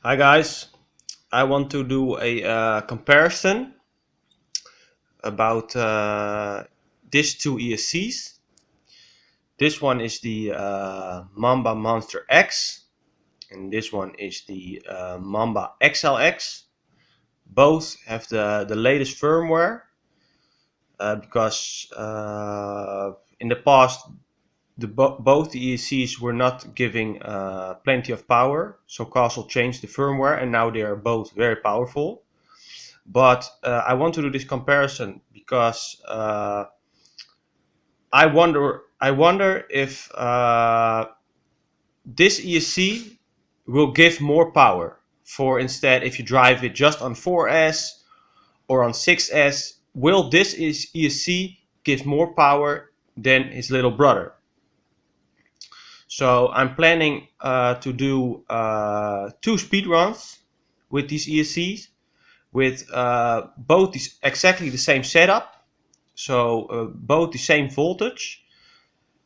Hi guys, I want to do a comparison about these two ESCs. This one is the Mamba Monster X and this one is the Mamba XLX. Both have the latest firmware because in the past both the ESCs were not giving plenty of power, so Castle changed the firmware and now they are both very powerful. But I want to do this comparison because I wonder if this ESC will give more power. For instead, if you drive it just on 4S or on 6S, will this ESC give more power than his little brother? So I'm planning to do 2 speed runs with these ESCs with both exactly the same setup, so both the same voltage.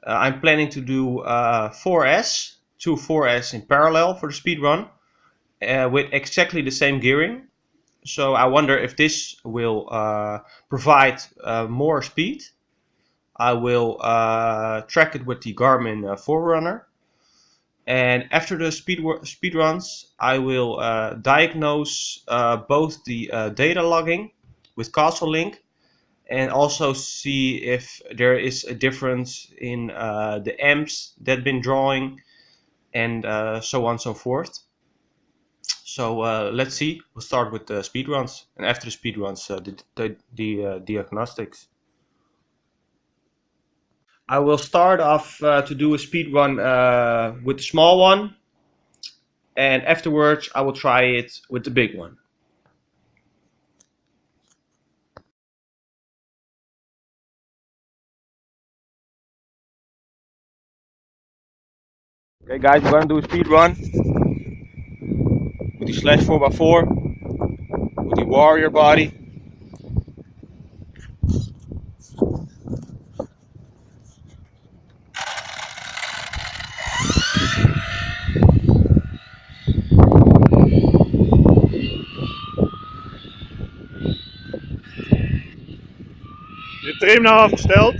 I'm planning to do 4S, 2 4S in parallel for the speed run with exactly the same gearing. So I wonder if this will provide more speed. I will track it with the Garmin Forerunner. And after the speed runs, I will diagnose both the data logging with Castle Link and also see if there is a difference in the amps that have been drawing and so on and so forth. So let's see. We'll start with the speed runs, and after the speed runs, the diagnostics. I will start off to do a speed run with the small one, and afterwards I will try it with the big one. Okay guys, we're gonna do a speed run with the slash 4x4 with the warrior body. De trim nou afgesteld?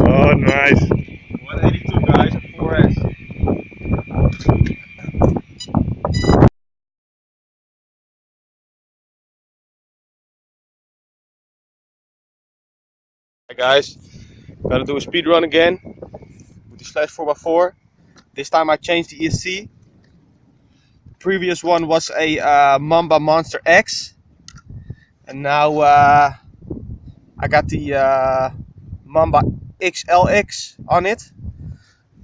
Oh, nice. 182 guys at 4S. Hi guys, gotta do a speed run again with the slash 4x4. This time I changed the ESC. The previous one was a Mamba Monster X, and now I got the Mamba XLX on it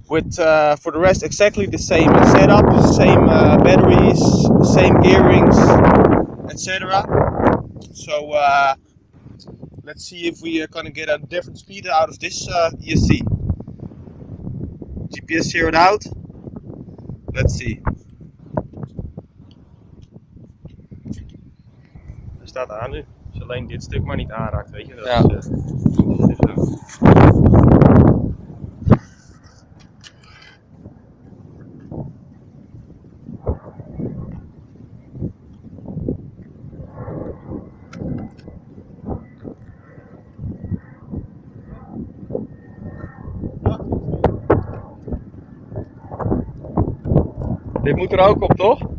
with for the rest exactly the same setup, same batteries, same gearings, etc. So let's see if we are gonna get a different speed out of this ESC. GPS zeroed out. Let's see. Hij staat aan nu. Als je alleen dit stuk maar niet aanraakt, weet je. Dat Ja. is, zo. Dit moet er ook op, toch?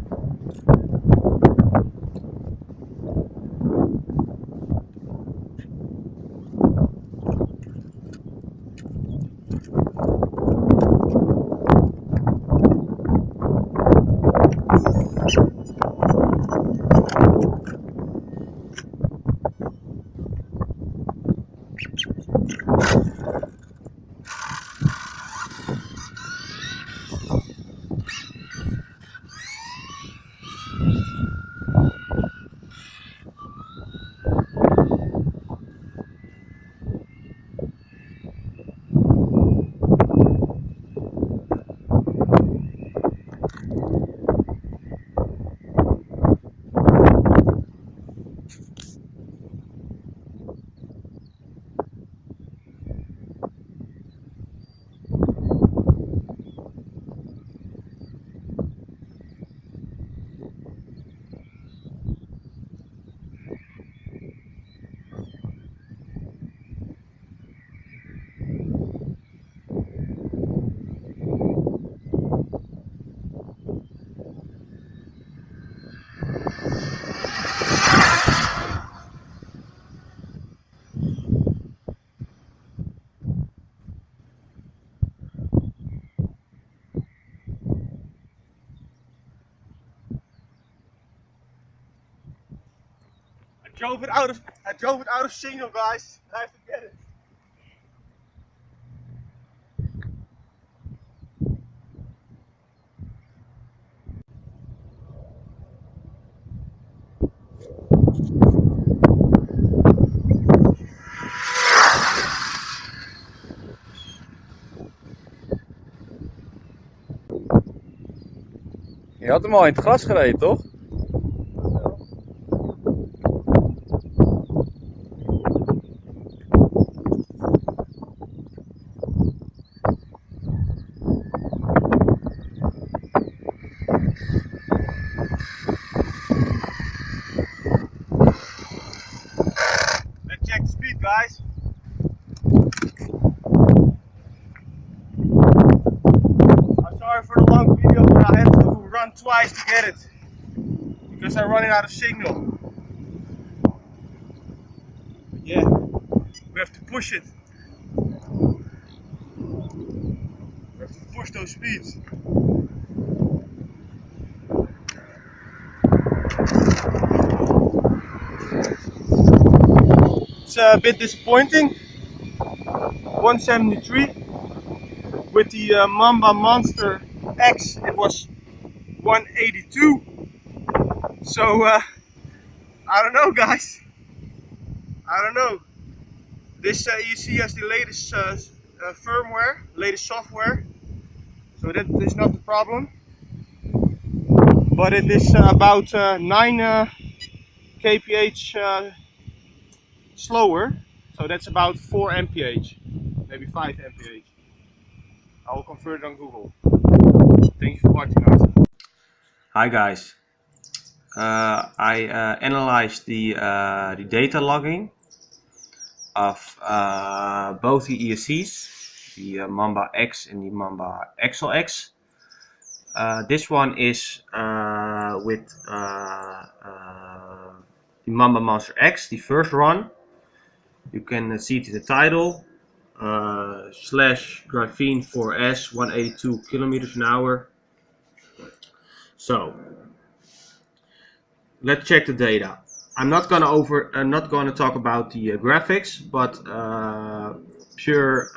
I drove it out of signal, guys. I have to get it. Je had hem al in het gras gereden, toch? Let's check the speed, guys. I'm sorry for the long video, but I had to run twice to get it because I'm running out of signal. Yeah, we have to push it. We have to push those speeds. It's a bit disappointing. 173. With the Mamba Monster X, it was 182. So I don't know, guys. I don't know. This ESC has the latest firmware, latest software, so that is not the problem. But it is about 9 kph slower, so that's about 4 mph, maybe 5 mph. I will convert it on Google. Thank you for watching, guys. Hi guys. I analyzed the data logging of both the ESCs, the Mamba X and the Mamba XLX. This one is with the Mamba Monster X, the first run. You can see it in the title. Slash graphene 4S 182 kilometers an hour. So let's check the data. I'm not gonna talk about the graphics, but pure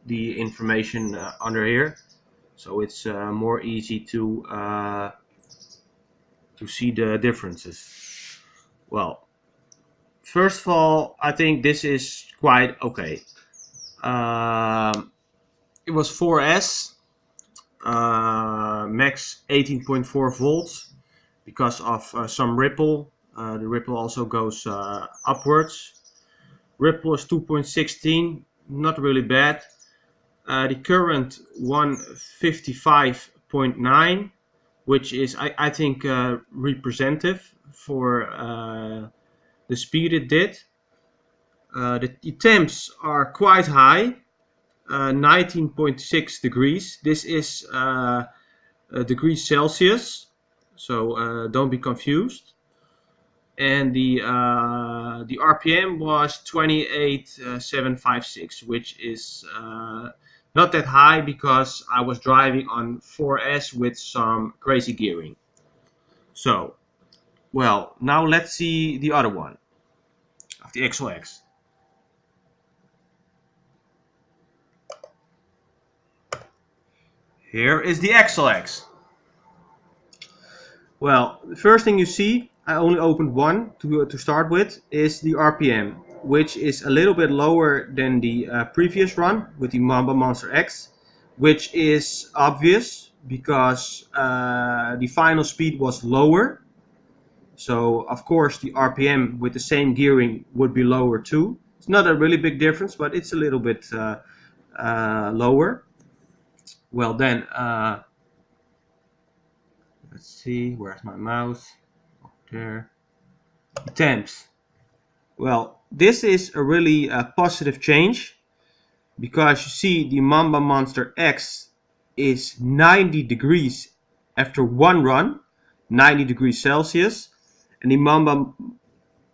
the information under here. So it's more easy to to see the differences. Well, first of all, I think this is quite okay. It was 4S, max 18.4 volts because of some ripple. The ripple also goes upwards. Ripple is 2.16, not really bad. The current 155.9, which is I think representative for the speed it did. The temps are quite high, 19.6 degrees. This is degrees Celsius, so don't be confused. And the RPM was 28,756, which is not that high because I was driving on 4S with some crazy gearing. So, well, now let's see the other one of the XLX. Here is the XLX. Well, the first thing you see, I only opened one to start with, is the RPM, which is a little bit lower than the previous run with the Mamba Monster X, which is obvious because the final speed was lower. So of course the RPM with the same gearing would be lower too. It's not a really big difference, but it's a little bit lower. Well then, let's see, where's my mouse? There. Temps. Well, this is a really positive change because you see the Mamba Monster X is 90 degrees after one run, 90 degrees Celsius, and the Mamba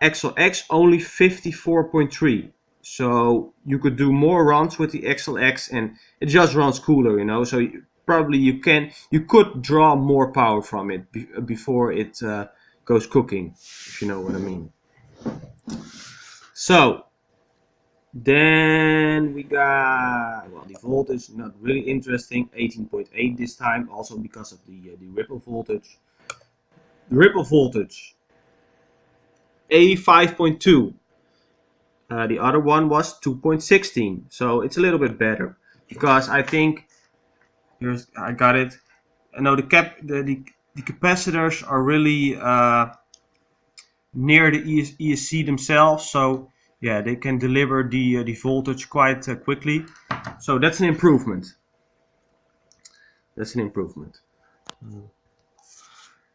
XLX only 54.3. So you could do more runs with the XLX and it just runs cooler, you know. So probably you could draw more power from it before it goes cooking, if you know what I mean. So then we got, well, the voltage, not really interesting, 18.8 this time, also because of the ripple voltage. The ripple voltage, 85.2. The other one was 2.16, so it's a little bit better because I think, here's, I got it. I know the capacitors are really near the ESC themselves, so yeah, they can deliver the voltage quite quickly. So that's an improvement. That's an improvement.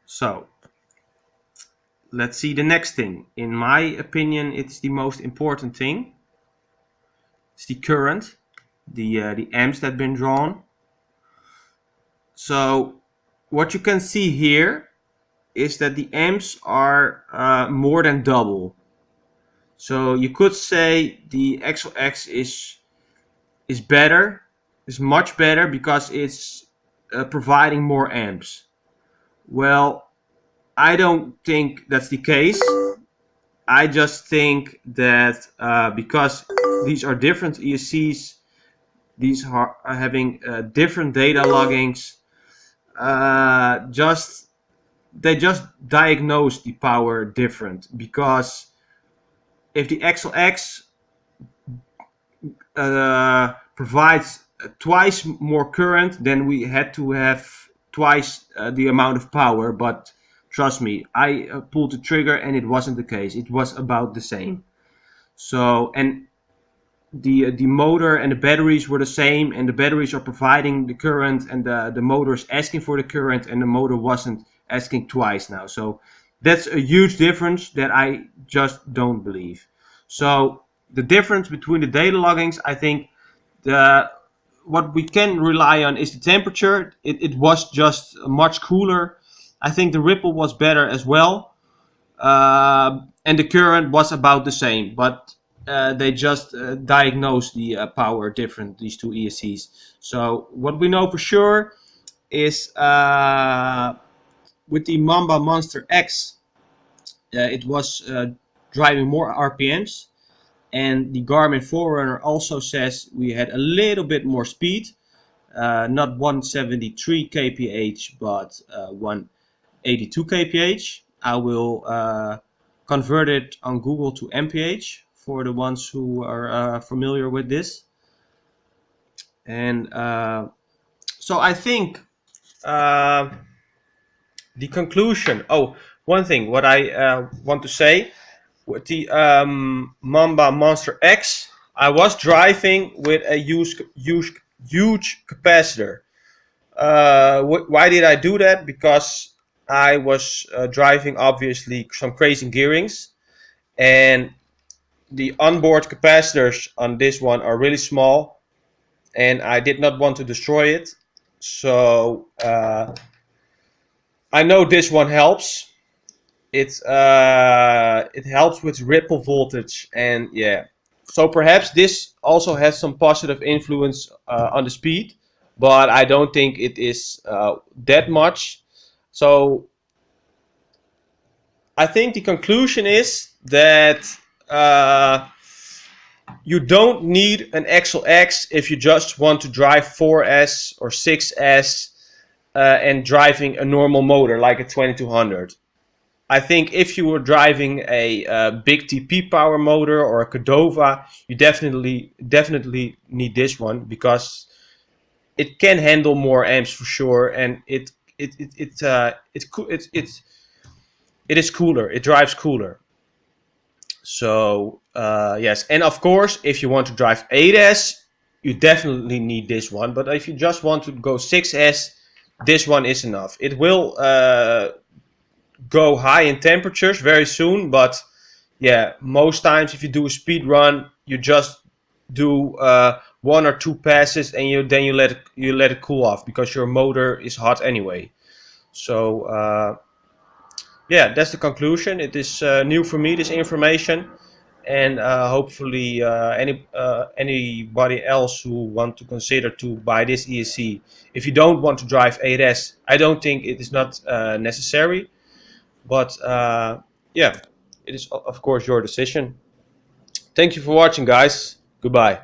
So let's see the next thing. In my opinion, it's the most important thing. It's the current, the amps that have been drawn. So what you can see here is that the amps are more than double. So you could say the XLX is better, is much better because it's providing more amps. Well, I don't think that's the case. I just think that because these are different ESCs, these are having different data loggings, they just diagnose the power different, because if the XLX provides twice more current, then we had to have twice the amount of power. But trust me, I pulled the trigger and it wasn't the case. It was about the same. So, and the motor and the batteries were the same, and the batteries are providing the current, and the motor is asking for the current, and the motor wasn't asking twice now. So that's a huge difference that I just don't believe. So the difference between the data loggings, I think what we can rely on is the temperature. It was just much cooler. I think the ripple was better as well, and the current was about the same, but they just diagnosed the power different, these two ESCs. So what we know for sure is with the Mamba Monster X, it was driving more RPMs, and the Garmin Forerunner also says we had a little bit more speed, not 173 kph, but 82 kph. I will convert it on Google to mph for the ones who are familiar with this. And so I think the conclusion. Oh, one thing what I want to say with the Mamba Monster X, I was driving with a huge capacitor. Why did I do that? Because I was driving obviously some crazy gearings, and the onboard capacitors on this one are really small, and I did not want to destroy it. So I know this one helps. It helps with ripple voltage, and yeah. So perhaps this also has some positive influence on the speed, but I don't think it is that much. So I think the conclusion is that you don't need an XLX if you just want to drive 4S or 6S and driving a normal motor like a 2200. I think if you were driving a big TP power motor or a Cordova, you definitely need this one, because it can handle more amps for sure, and it is cooler. It drives cooler. So yes, and of course, if you want to drive 8S, you definitely need this one. But if you just want to go 6S, this one is enough. It will go high in temperatures very soon, but yeah, most times if you do a speed run, you just do 1 or 2 passes, and then you let it cool off, because your motor is hot anyway. So yeah, that's the conclusion. It is new for me, this information, and hopefully anybody else who want to consider to buy this ESC. If you don't want to drive 8S, I don't think it is not necessary. But yeah, it is of course your decision. Thank you for watching, guys. Goodbye.